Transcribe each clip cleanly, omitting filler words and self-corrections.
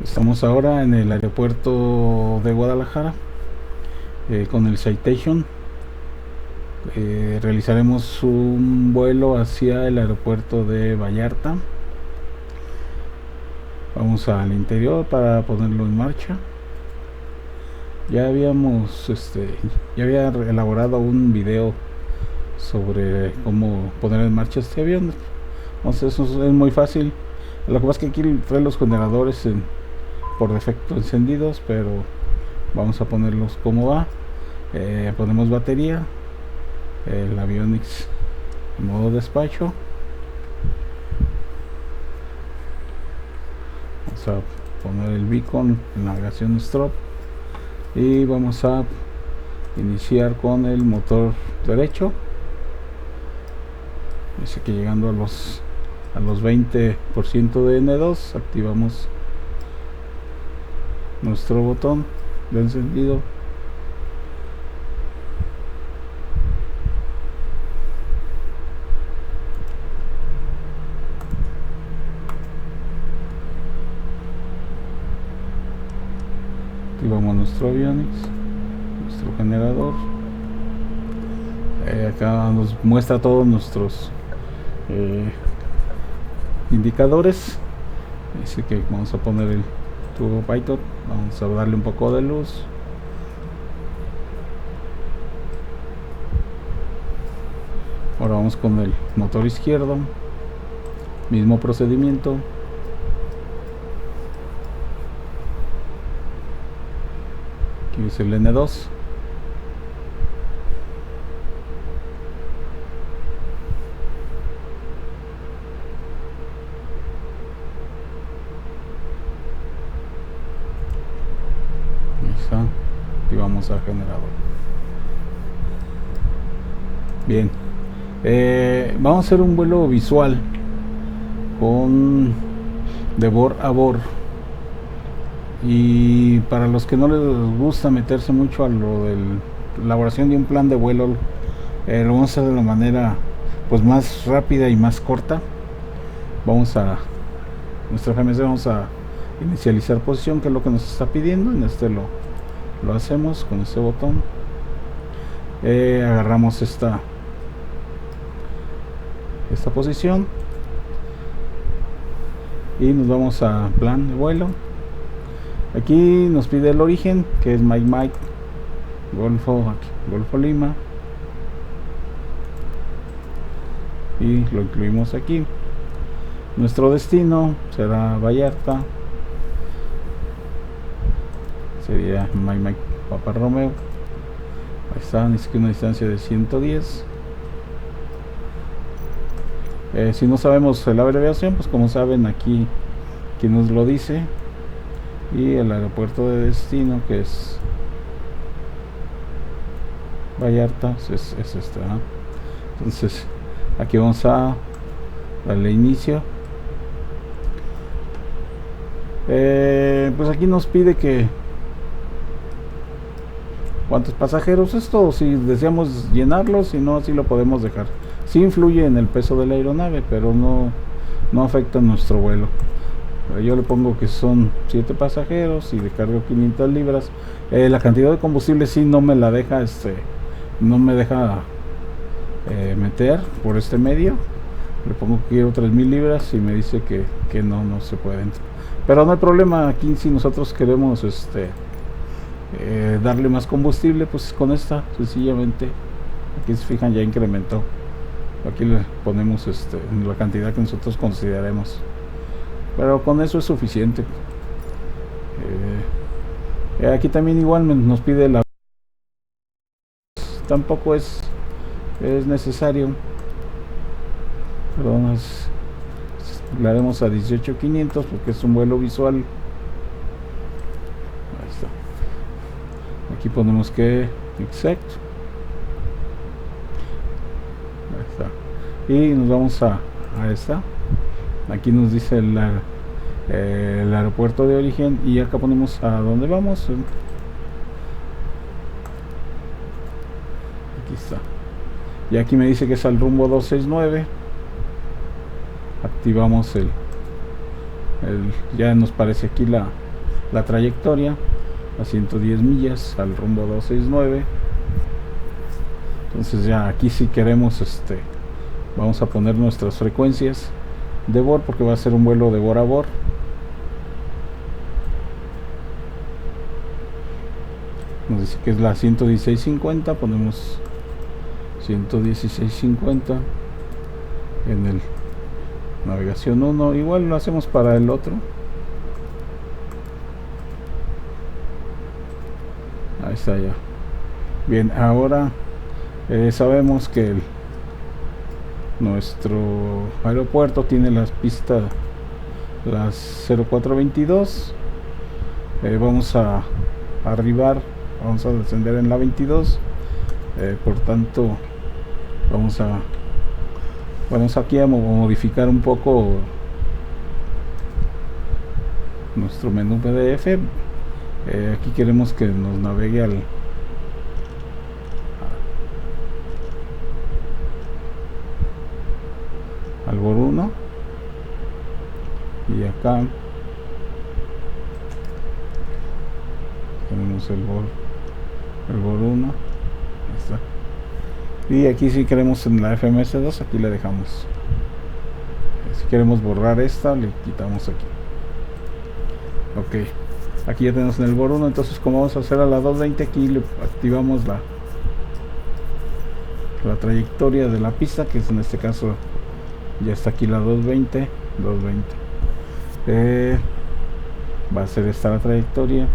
Estamos ahora en el aeropuerto de Guadalajara con el Citation. Realizaremos un vuelo hacia el aeropuerto de Vallarta. Vamos al interior para ponerlo en marcha. Ya habíamos, ya había elaborado un video sobre cómo poner en marcha este avión. Entonces eso es muy fácil. Lo que pasa es que aquí trae los generadores por defecto encendidos, pero vamos a ponerlos como va. Ponemos batería, el Avionics en modo despacho. Vamos a poner el beacon en navegación strobe y vamos a iniciar con el motor derecho. Dice que llegando a los 20% de N2 activamos nuestro botón de encendido. Activamos nuestro Avionics, nuestro generador. Acá nos muestra todos nuestros indicadores. Dice que vamos a poner el tubo Python, vamos a darle un poco de luz. Ahora vamos con el motor izquierdo, mismo procedimiento. Aquí es el N2. Activamos al generador. Bien, vamos a hacer un vuelo visual con de bord a bord, y para los que no les gusta meterse mucho a lo de la elaboración de un plan de vuelo, lo vamos a hacer de la manera pues más rápida y más corta. Vamos a nuestra FMC, vamos a inicializar posición, que es lo que nos está pidiendo. En este lo hacemos con este botón. Agarramos esta posición y nos vamos a plan de vuelo. Aquí nos pide el origen, que es Mike Golfo Lima, y lo incluimos aquí. Nuestro destino será Vallarta, sería Mike Papa Romeo. Ahí está, necesito una distancia de 110. Si no sabemos la abreviación, pues como saben aquí nos lo dice. Y el aeropuerto de destino, que es Vallarta, es este, ¿no? Entonces aquí vamos a darle inicio. Pues aquí nos pide que cuántos pasajeros. Esto si deseamos llenarlo, si no, así lo podemos dejar. Sí influye en el peso de la aeronave, pero no afecta nuestro vuelo. Yo le pongo que son 7 pasajeros y de cargo 500 libras. La cantidad de combustible sí no me la deja, no me deja meter por este medio. Le pongo que quiero 3000 libras y me dice que no se puede. Pero no hay problema. Aquí si nosotros queremos darle más combustible, pues con esta sencillamente, aquí se fijan, ya incrementó. Aquí le ponemos la cantidad que nosotros consideremos, pero con eso es suficiente. Aquí también igual nos pide la, tampoco es necesario, pero le haremos a 18500 porque es un vuelo visual. Ahí está. Aquí ponemos que exact. Ahí está. Y nos vamos a esta. Aquí nos dice el aeropuerto de origen, y acá ponemos a dónde vamos. Aquí está. Y aquí me dice que es al rumbo 269. Activamos ya nos parece aquí la trayectoria a 110 millas al rumbo 269. Entonces ya aquí si queremos vamos a poner nuestras frecuencias de bor, porque va a ser un vuelo de bor a bor. Nos dice que es la 116.50, ponemos 116.50 en el navegación 1, igual lo hacemos para el otro. Ahí está ya. Bien, ahora sabemos que nuestro aeropuerto tiene las pistas, las 0422. Vamos a arribar, vamos a descender en la 22. Por tanto vamos aquí a modificar un poco nuestro menú PDF. Aquí queremos que nos navegue al bor 1, y acá tenemos el bor 1. Ahí está. Y aquí si queremos en la FMS2, aquí le dejamos. Si queremos borrar esta, le quitamos aquí. Ok, aquí ya tenemos en el bor 1. Entonces, como vamos a hacer a la 220, aquí le activamos la trayectoria de la pista, que es en este caso ya está aquí la 220. Va a ser esta la trayectoria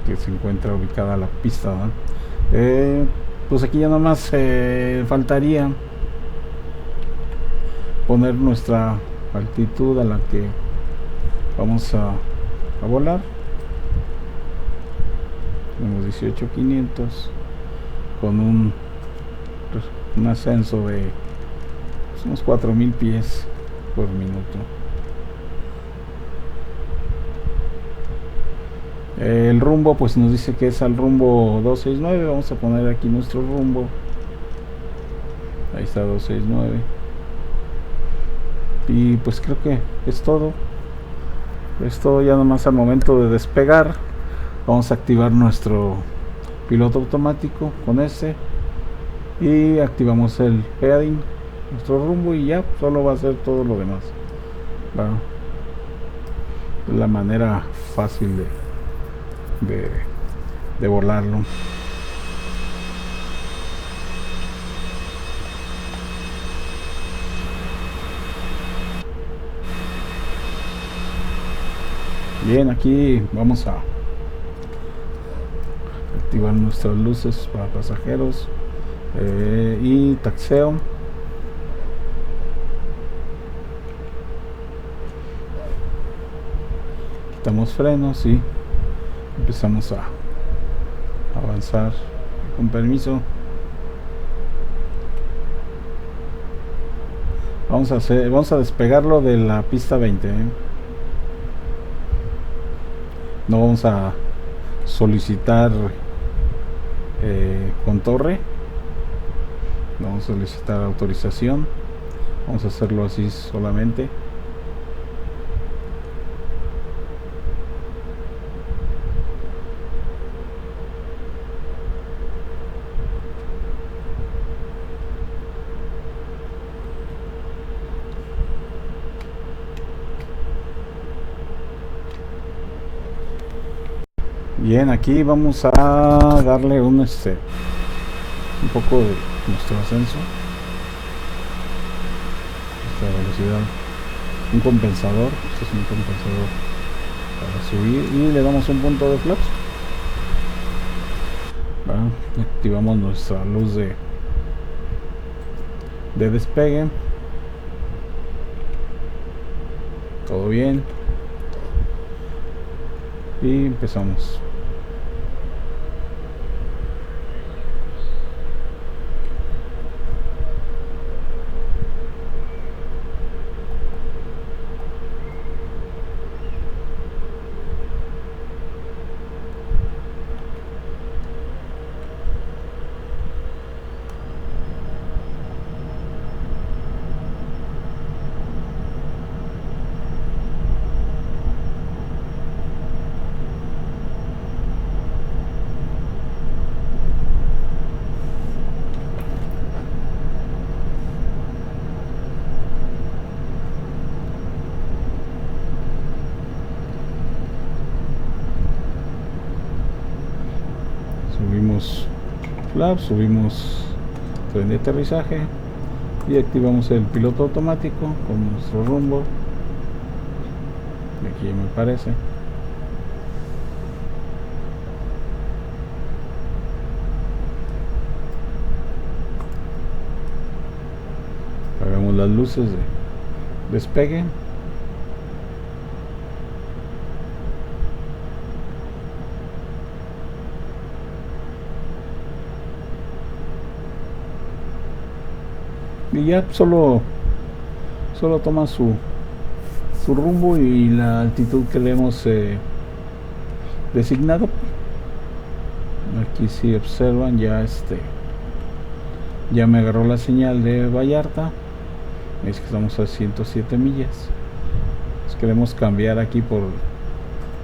que se encuentra ubicada la pista, ¿no? Pues aquí ya nomás faltaría poner nuestra altitud a la que vamos a volar. Tenemos 18.500 con un ascenso de unos 4.000 pies por minuto. El rumbo pues nos dice que es al rumbo 269. Vamos a poner aquí nuestro rumbo. Ahí está, 269. Y pues creo que es todo. Ya nomás al momento de despegar vamos a activar nuestro piloto automático con y activamos el heading, nuestro rumbo, y ya solo va a hacer todo lo demás. La manera fácil de volarlo. Bien, aquí vamos a activar nuestras luces para pasajeros y taxeo. Quitamos frenos y empezamos a avanzar con permiso. Vamos a despegarlo de la pista 20, No vamos a solicitar con torre, no vamos a solicitar autorización, vamos a hacerlo así solamente. Bien, aquí vamos a darle un poco de nuestro ascenso, esta velocidad, un compensador. Este es un compensador para subir, y le damos un punto de flaps. Activamos nuestra luz de despegue. Todo bien, y empezamos. flaps, subimos tren de aterrizaje y activamos el piloto automático con nuestro rumbo. Aquí me parece. Apagamos las luces de despegue. Y ya solo toma su rumbo y la altitud que le hemos designado. Aquí si observan ya me agarró la señal de Vallarta. Es que estamos a 107 millas. Si queremos cambiar aquí por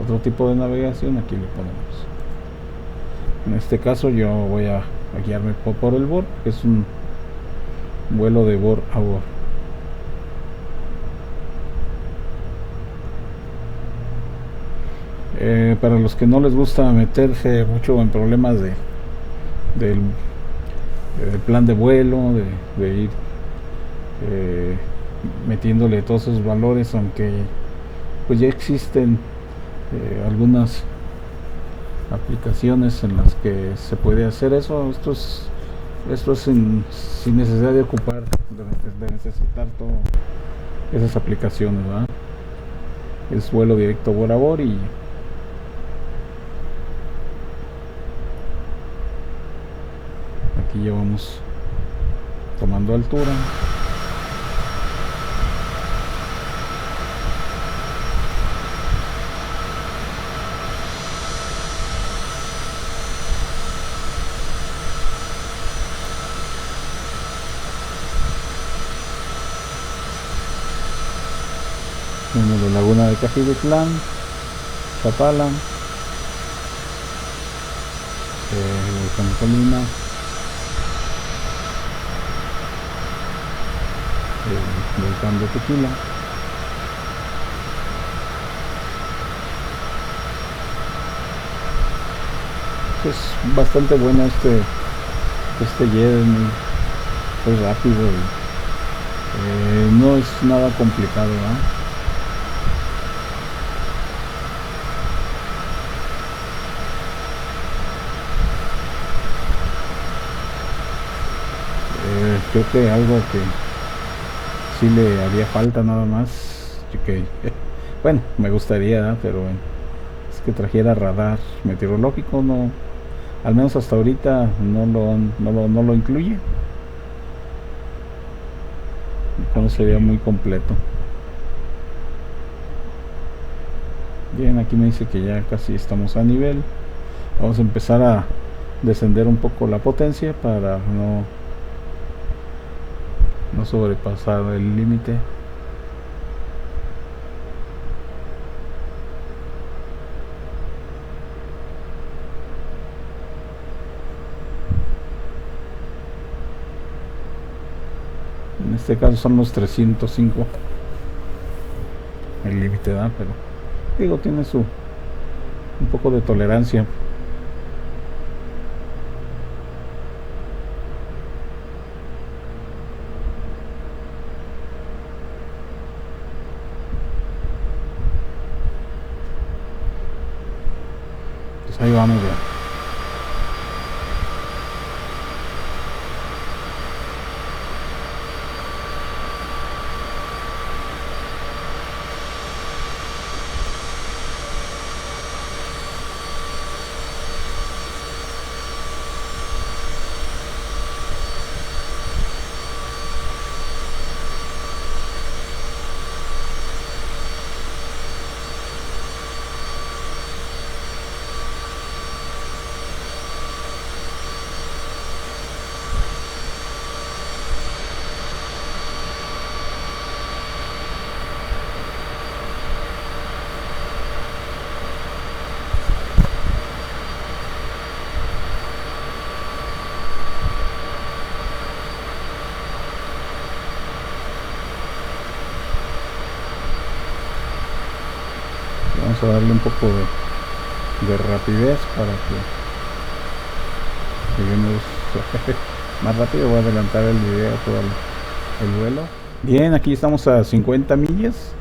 otro tipo de navegación, aquí le ponemos. En este caso yo voy a guiarme por el BOR, que es un vuelo de bord a bord. Para los que no les gusta meterse mucho en problemas del plan de vuelo, de ir metiéndole todos esos valores, aunque pues ya existen algunas aplicaciones en las que se puede hacer eso. Esto es sin necesidad de ocupar, de necesitar todas esas aplicaciones, ¿verdad? Es vuelo directo bord a bord y aquí ya vamos tomando altura. Tenemos la laguna de Cajibetlán, Chapala, San Colina, el volcán de Tequila. Es bastante bueno este jet, es muy rápido y no es nada complicado, ¿no? Creo que algo que sí le haría falta nada más, que bueno, me gustaría, ¿no? Pero es que trajera radar meteorológico. No, al menos hasta ahorita no lo incluye. Entonces sería muy completo. Bien, aquí me dice que ya casi estamos a nivel. Vamos a empezar a descender un poco la potencia para no sobrepasar el límite. En este caso son los 305 el límite, da, pero digo, tiene un poco de tolerancia. Pues ahí vamos ya. Vamos a darle un poco de rapidez para que lleguemos más rápido. Voy a adelantar el video, todo el vuelo. Bien, aquí estamos a 50 millas.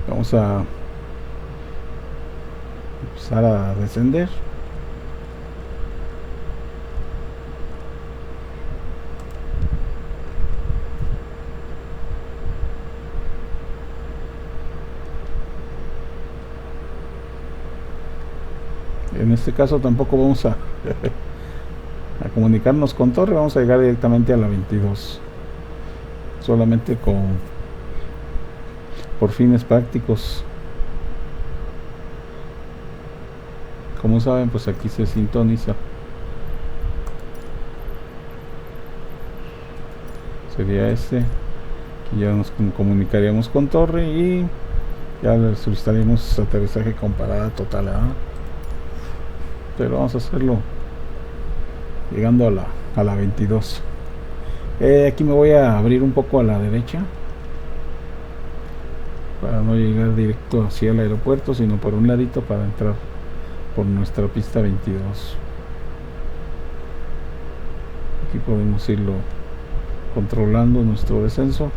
Vamos a empezar a descender. En este caso tampoco vamos a comunicarnos con torre, vamos a llegar directamente a la 22, solamente por fines prácticos. Como saben, pues aquí se sintoniza, sería este, y ya nos comunicaríamos con torre y ya le solicitaríamos aterrizaje con parada total, ¿eh? Pero vamos a hacerlo llegando a la 22. Aquí me voy a abrir un poco a la derecha para no llegar directo hacia el aeropuerto, sino por un ladito para entrar por nuestra pista 22. Aquí podemos irlo controlando nuestro descenso.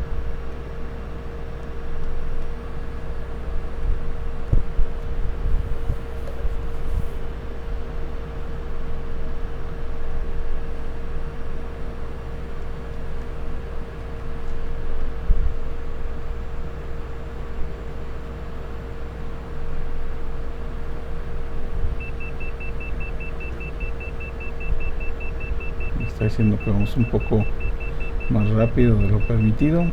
Está diciendo que vamos un poco más rápido de lo permitido.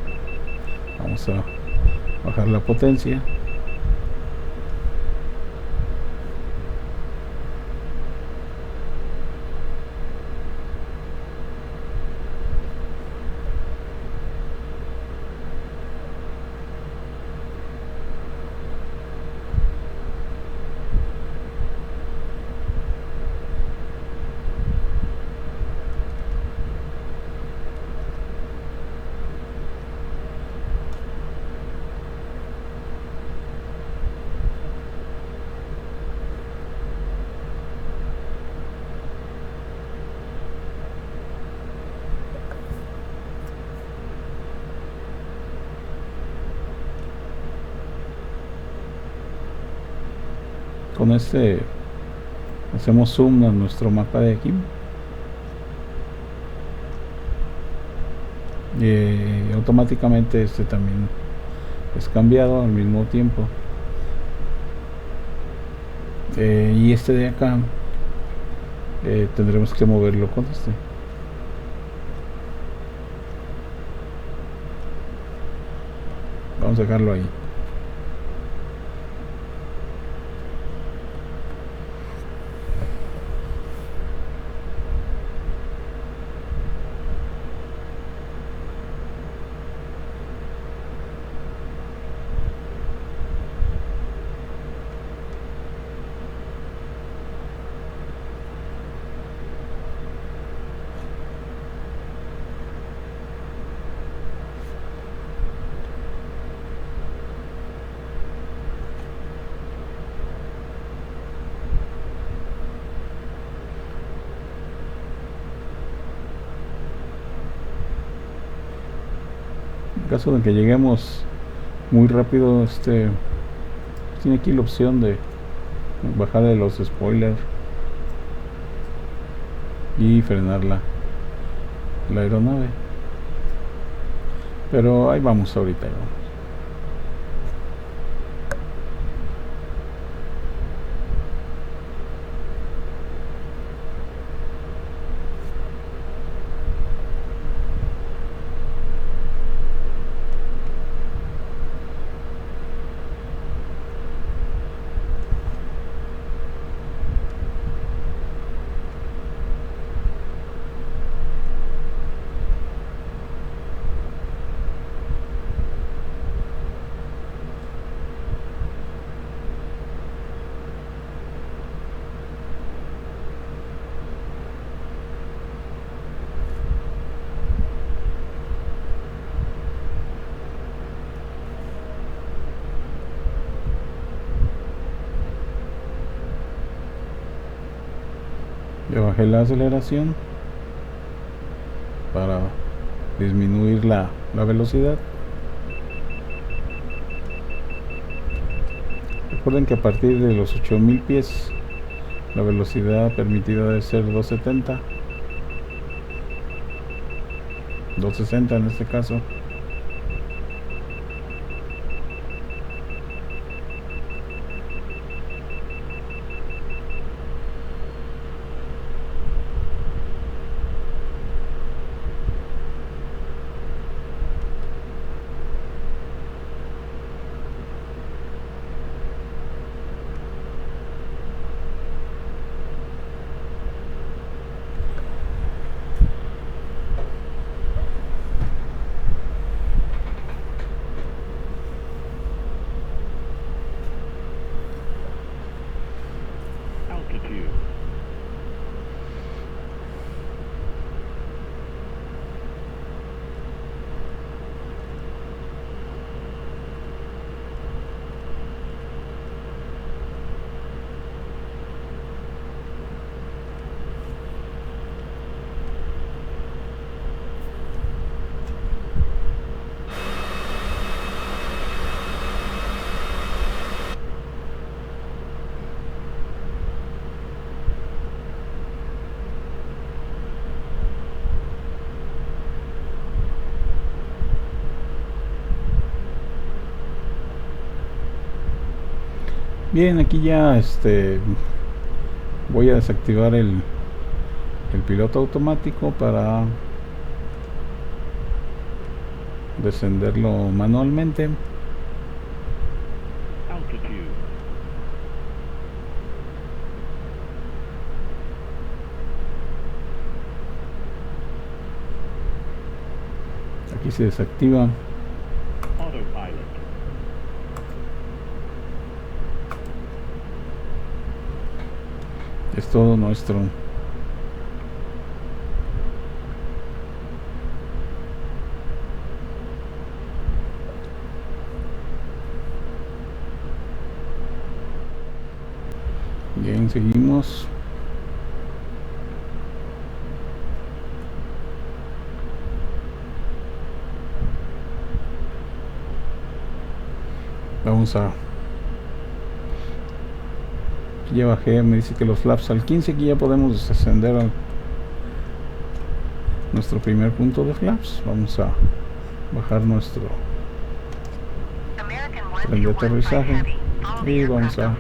Vamos a bajar la potencia. Con este hacemos zoom a nuestro mapa de aquí y automáticamente este también es cambiado al mismo tiempo. Y este de acá tendremos que moverlo con este. Vamos a dejarlo ahí. En caso de que lleguemos muy rápido, tiene aquí la opción de bajarle los spoilers y frenar la aeronave, pero ahí vamos ahorita. Ya bajé la aceleración para disminuir la velocidad. Recuerden que a partir de los 8000 pies la velocidad permitida debe ser 270, 260 en este caso. Bien, aquí ya voy a desactivar el piloto automático para descenderlo manualmente. Aquí se desactiva. Es todo nuestro. Bien, seguimos. Vamos a... Ya bajé, me dice que los flaps al 15, aquí ya podemos descender a nuestro primer punto de flaps. Vamos a bajar nuestro tren de aterrizaje y vamos a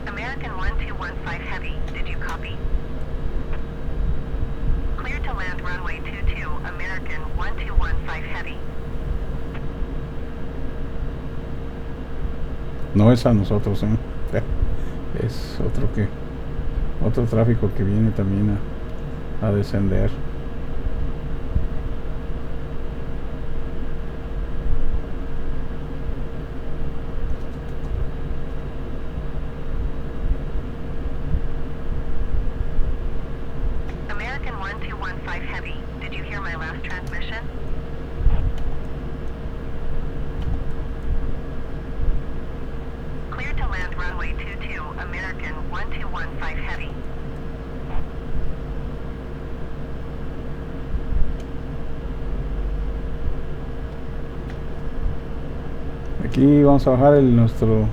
American 1215 Heavy, did you copy? Clear to land runway 22, American 1215 Heavy. no es a nosotros, es otro tráfico que viene también a descender. 1215 Heavy. Did you hear my last transmission? Clear to land runway 22, American 1215 Heavy. Aquí vamos a bajar nuestro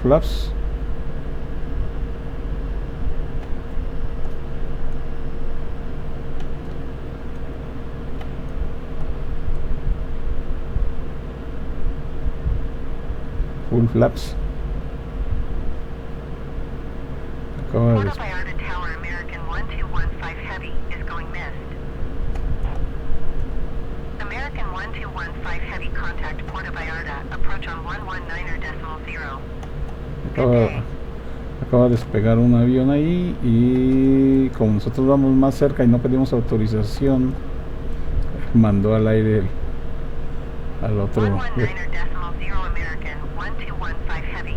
flaps. Full flaps. Acaba de Puerto Vallarta Tower, American 1215 Heavy is going missed. American 1215 Heavy, contact Puerto Vallarta. Approach on 119.0. acaba de despegar un avión ahí, y como nosotros vamos más cerca y no pedimos autorización, mandó al aire al otro. 119.0 American 1215 Heavy.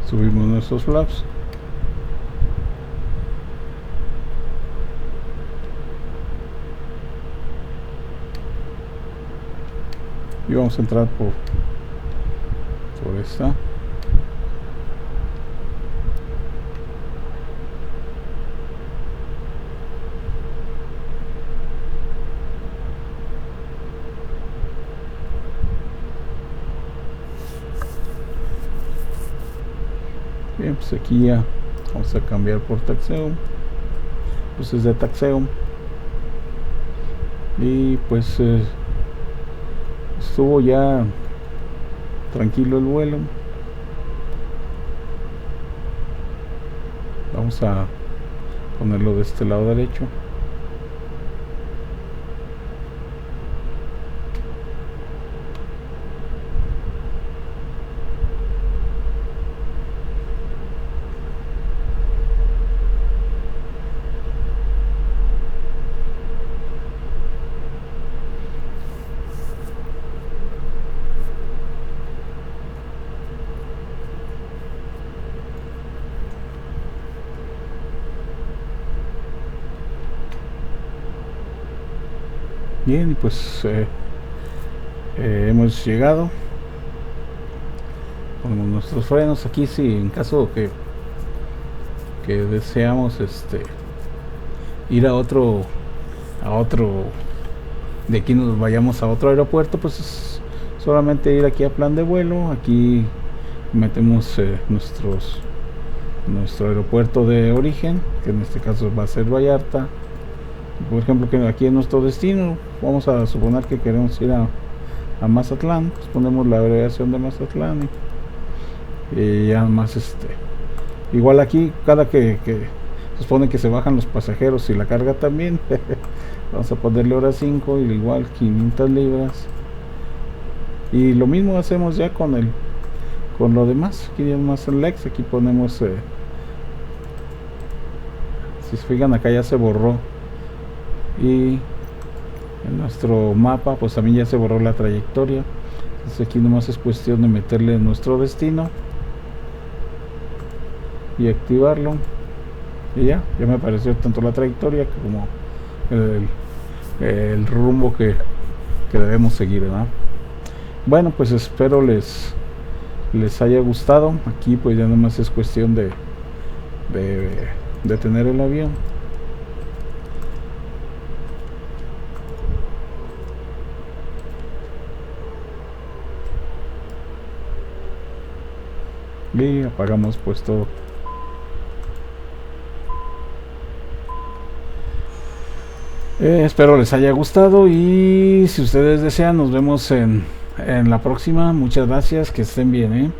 Subimos nuestros flaps. Y vamos a entrar por esta. Bien, pues aquí ya vamos a cambiar por taxeo, luces de taxeo, y pues estuvo ya tranquilo el vuelo. Vamos a ponerlo de este lado derecho. Bien, y pues hemos llegado. Ponemos nuestros frenos aquí, si en caso que deseamos ir a otro de aquí nos vayamos a otro aeropuerto, pues es solamente ir aquí a plan de vuelo. Aquí metemos nuestro aeropuerto de origen, que en este caso va a ser Vallarta. Por ejemplo, que aquí en nuestro destino, vamos a suponer que queremos ir a Mazatlán, pues ponemos la abreviación de Mazatlán, y ya más igual aquí cada que se supone que se bajan los pasajeros y la carga también, vamos a ponerle hora 5 y igual 500 libras, y lo mismo hacemos ya con lo demás. Aquí ya más el Lex, aquí ponemos si se fijan acá ya se borró, y en nuestro mapa pues también ya se borró la trayectoria. Entonces aquí nomás es cuestión de meterle nuestro destino y activarlo, y ya me apareció tanto la trayectoria como el rumbo que que debemos seguir, ¿verdad? Bueno, pues espero les haya gustado. Aquí pues ya nomás es cuestión de tener el avión. Y apagamos pues todo. Espero les haya gustado y si ustedes desean nos vemos en la próxima. Muchas gracias, que estén bien,